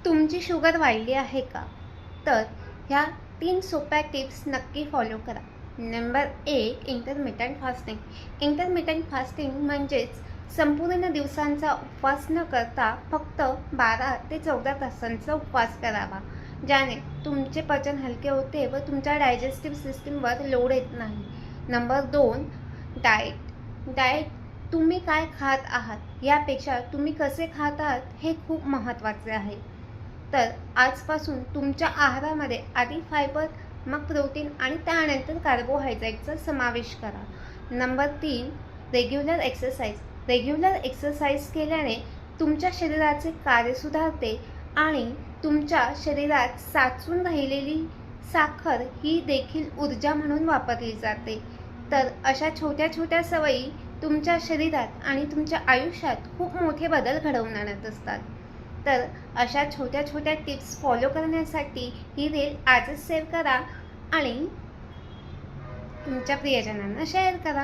तुमची शुगर वाढली आहे का? तर ह्या 3 सोप्या टिप्स नक्की फॉलो करा. Number 1, intermittent fasting. Intermittent fasting म्हणजेच संपूर्ण दिवसांचा उपवास न करता फक्त 12 ते 14 तासांचा उपवास करावा, ज्याने तुमचे पचन हलके होते व तुमच्या डायजेस्टिव्ह सिस्टीमवर लोड येत नाही. Number 2, diet. तुम्ही काय खात आहात यापेक्षा तुम्ही कसे खात आहात हे खूप महत्त्वाचे आहे. तर आजपासून तुमच्या आहारामध्ये आधी फायबर, मग प्रोटीन आणि त्यानंतर कार्बोहायड्रेटचा समावेश करा. Number 3, regular exercise. Regular exercise केल्याने तुमच्या शरीराचे कार्य सुधारते आणि तुमच्या शरीरात साचून राहिलेली साखर ही देखील ऊर्जा म्हणून वापरली जाते. तर अशा छोट्या छोट्या सवयी तुमच्या शरीरात आणि तुमच्या आयुष्यात खूप मोठे बदल घडवून आणत असतात. तर अशा छोट्या छोट्या टिप्स फॉलो करण्यासाठी ही रील आजच सेव्ह करा आणि तुमच्या प्रियजनांना शेअर करा.